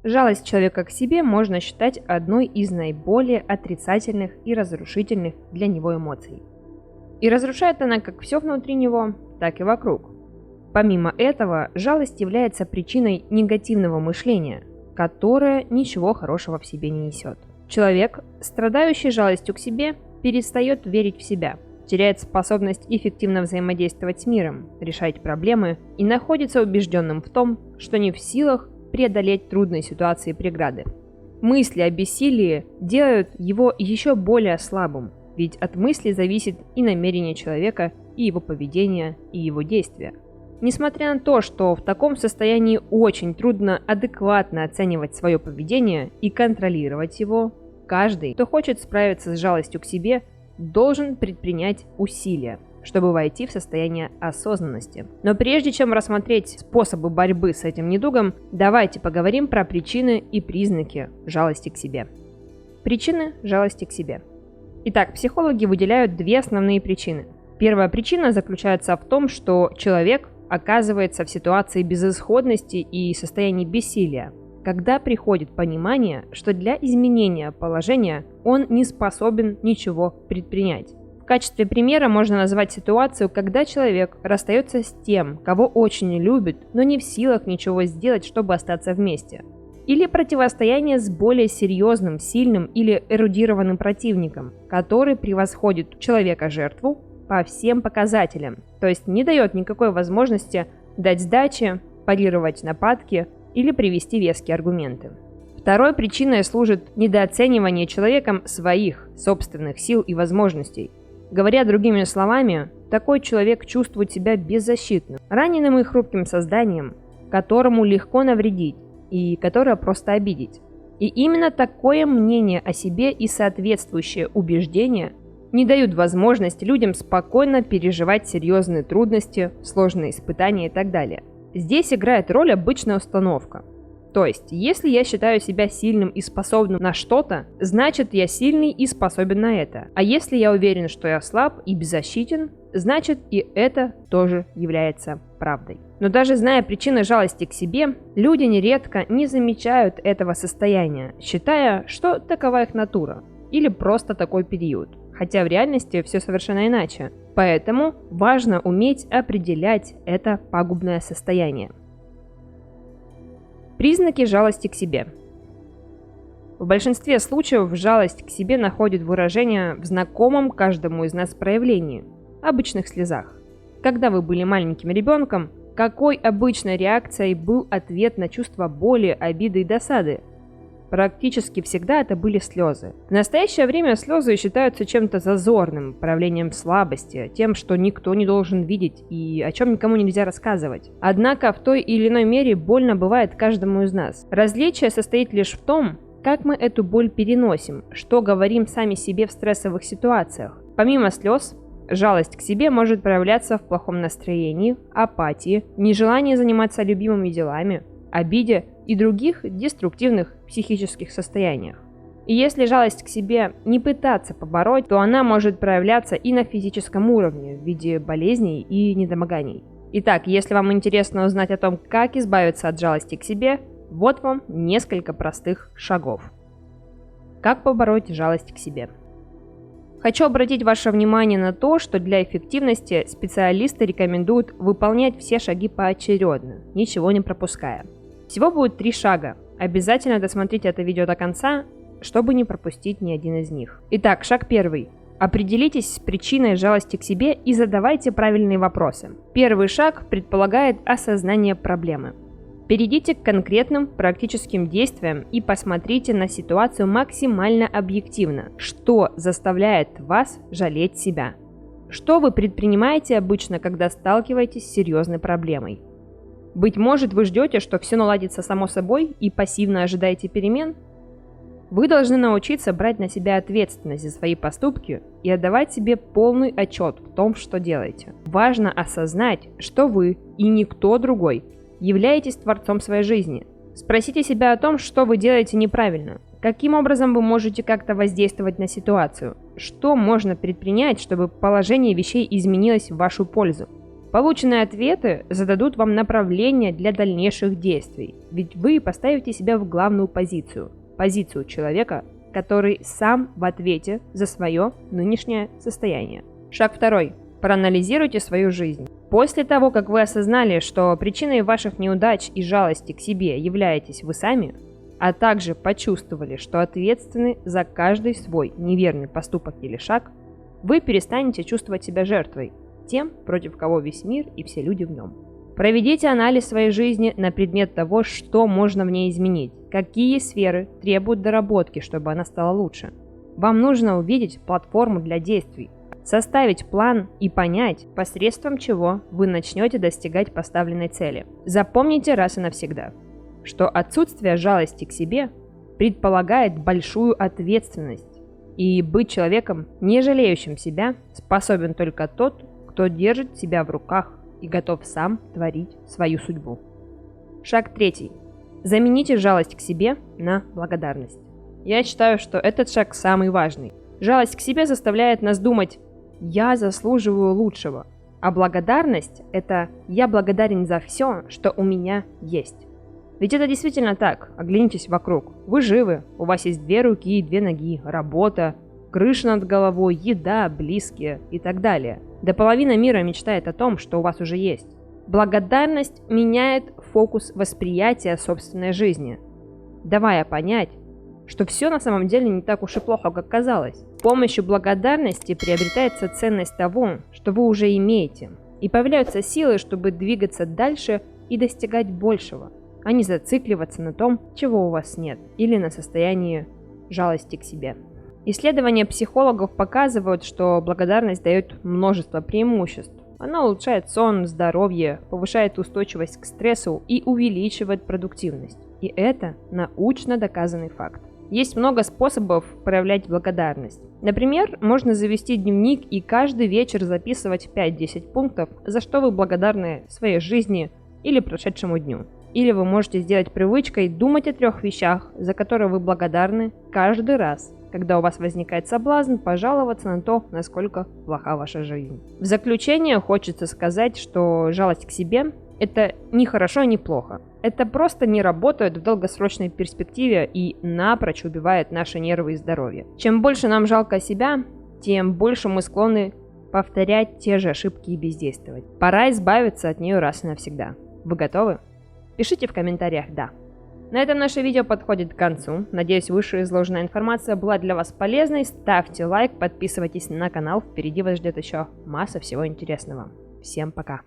Жалость человека к себе можно считать одной из наиболее отрицательных и разрушительных для него эмоций. И разрушает она как все внутри него, так и вокруг. Помимо этого, жалость является причиной негативного мышления, которое ничего хорошего в себе не несет. Человек, страдающий жалостью к себе, перестает верить в себя, теряет способность эффективно взаимодействовать с миром, решать проблемы и находится убежденным в том, что не в силах преодолеть трудные ситуации и преграды. Мысли о бессилии делают его еще более слабым, ведь от мысли зависит и намерение человека, и его поведение, и его действия. Несмотря на то, что в таком состоянии очень трудно адекватно оценивать свое поведение и контролировать его, каждый, кто хочет справиться с жалостью к себе, должен предпринять усилия, чтобы войти в состояние осознанности. Но прежде чем рассмотреть способы борьбы с этим недугом, давайте поговорим про причины и признаки жалости к себе. Причины жалости к себе. Итак, психологи выделяют две основные причины. Первая причина заключается в том, что человек оказывается в ситуации безысходности и состоянии бессилия, когда приходит понимание, что для изменения положения он не способен ничего предпринять. В качестве примера можно назвать ситуацию, когда человек расстается с тем, кого очень любит, но не в силах ничего сделать, чтобы остаться вместе. Или противостояние с более серьезным, сильным или эрудированным противником, который превосходит человека-жертву по всем показателям, то есть не дает никакой возможности дать сдачи, парировать нападки или привести веские аргументы. Второй причиной служит недооценивание человеком своих собственных сил и возможностей. Говоря другими словами, такой человек чувствует себя беззащитным, раненым и хрупким созданием, которому легко навредить и которое просто обидеть. И именно такое мнение о себе и соответствующее убеждение не дают возможности людям спокойно переживать серьезные трудности, сложные испытания и так далее. Здесь играет роль обычная установка. То есть, если я считаю себя сильным и способным на что-то, значит я сильный и способен на это. А если я уверен, что я слаб и беззащитен, значит и это тоже является правдой. Но даже зная причины жалости к себе, люди нередко не замечают этого состояния, считая, что такова их натура или просто такой период. Хотя в реальности все совершенно иначе. Поэтому важно уметь определять это пагубное состояние. Признаки жалости к себе. В большинстве случаев жалость к себе находит выражение в знакомом каждому из нас проявлении – обычных слезах. Когда вы были маленьким ребенком, какой обычной реакцией был ответ на чувство боли, обиды и досады? Практически всегда это были слезы. В настоящее время слезы считаются чем-то зазорным, проявлением слабости, тем, что никто не должен видеть и о чем никому нельзя рассказывать. Однако в той или иной мере больно бывает каждому из нас. Различие состоит лишь в том, как мы эту боль переносим, что говорим сами себе в стрессовых ситуациях. Помимо слез, жалость к себе может проявляться в плохом настроении, апатии, нежелании заниматься любимыми делами, обиде и других деструктивных психических состояниях. И если жалость к себе не пытаться побороть, то она может проявляться и на физическом уровне в виде болезней и недомоганий. Итак, если вам интересно узнать о том, как избавиться от жалости к себе, вот вам несколько простых шагов. Как побороть жалость к себе? Хочу обратить ваше внимание на то, что для эффективности специалисты рекомендуют выполнять все шаги поочередно, ничего не пропуская. Всего будет 3 шага. Обязательно досмотрите это видео до конца, чтобы не пропустить ни один из них. Итак, шаг 1. Определитесь с причиной жалости к себе и задавайте правильные вопросы. Первый шаг предполагает осознание проблемы. Перейдите к конкретным практическим действиям и посмотрите на ситуацию максимально объективно. Что заставляет вас жалеть себя? Что вы предпринимаете обычно, когда сталкиваетесь с серьезной проблемой? Быть может, вы ждете, что все наладится само собой и пассивно ожидаете перемен? Вы должны научиться брать на себя ответственность за свои поступки и отдавать себе полный отчет в том, что делаете. Важно осознать, что вы и никто другой являетесь творцом своей жизни. Спросите себя о том, что вы делаете неправильно, каким образом вы можете как-то воздействовать на ситуацию, что можно предпринять, чтобы положение вещей изменилось в вашу пользу. Полученные ответы зададут вам направление для дальнейших действий, ведь вы поставите себя в главную позицию – позицию человека, который сам в ответе за свое нынешнее состояние. Шаг 2. Проанализируйте свою жизнь. После того, как вы осознали, что причиной ваших неудач и жалости к себе являетесь вы сами, а также почувствовали, что ответственны за каждый свой неверный поступок или шаг, вы перестанете чувствовать себя жертвой, тем, против кого весь мир и все люди в нем. Проведите анализ своей жизни на предмет того, что можно в ней изменить, какие сферы требуют доработки, чтобы она стала лучше. Вам нужно увидеть платформу для действий, составить план и понять, посредством чего вы начнете достигать поставленной цели. Запомните раз и навсегда, что отсутствие жалости к себе предполагает большую ответственность, и быть человеком, не жалеющим себя, способен только тот, кто держит себя в руках и готов сам творить свою судьбу. Шаг 3. Замените жалость к себе на благодарность. Я считаю, что этот шаг самый важный. Жалость к себе заставляет нас думать: «Я заслуживаю лучшего», а благодарность – это «я благодарен за все, что у меня есть». Ведь это действительно так. Оглянитесь вокруг. Вы живы, у вас есть 2 руки и 2 ноги, работа, крыша над головой, еда, близкие и так далее. Да половина мира мечтает о том, что у вас уже есть. Благодарность меняет фокус восприятия собственной жизни, давая понять, что все на самом деле не так уж и плохо, как казалось. С помощью благодарности приобретается ценность того, что вы уже имеете, и появляются силы, чтобы двигаться дальше и достигать большего, а не зацикливаться на том, чего у вас нет, или на состоянии жалости к себе. Исследования психологов показывают, что благодарность дает множество преимуществ. Она улучшает сон, здоровье, повышает устойчивость к стрессу и увеличивает продуктивность. И это научно доказанный факт. Есть много способов проявлять благодарность. Например, можно завести дневник и каждый вечер записывать 5-10 пунктов, за что вы благодарны своей жизни или прошедшему дню. Или вы можете сделать привычкой думать о 3 вещах, за которые вы благодарны каждый раз, когда у вас возникает соблазн пожаловаться на то, насколько плоха ваша жизнь. В заключение хочется сказать, что жалость к себе – это не хорошо и не плохо. Это просто не работает в долгосрочной перспективе и напрочь убивает наши нервы и здоровье. Чем больше нам жалко себя, тем больше мы склонны повторять те же ошибки и бездействовать. Пора избавиться от нее раз и навсегда. Вы готовы? Пишите в комментариях «да». На этом наше видео подходит к концу. Надеюсь, вышеизложенная информация была для вас полезной. Ставьте лайк, подписывайтесь на канал. Впереди вас ждет еще масса всего интересного. Всем пока!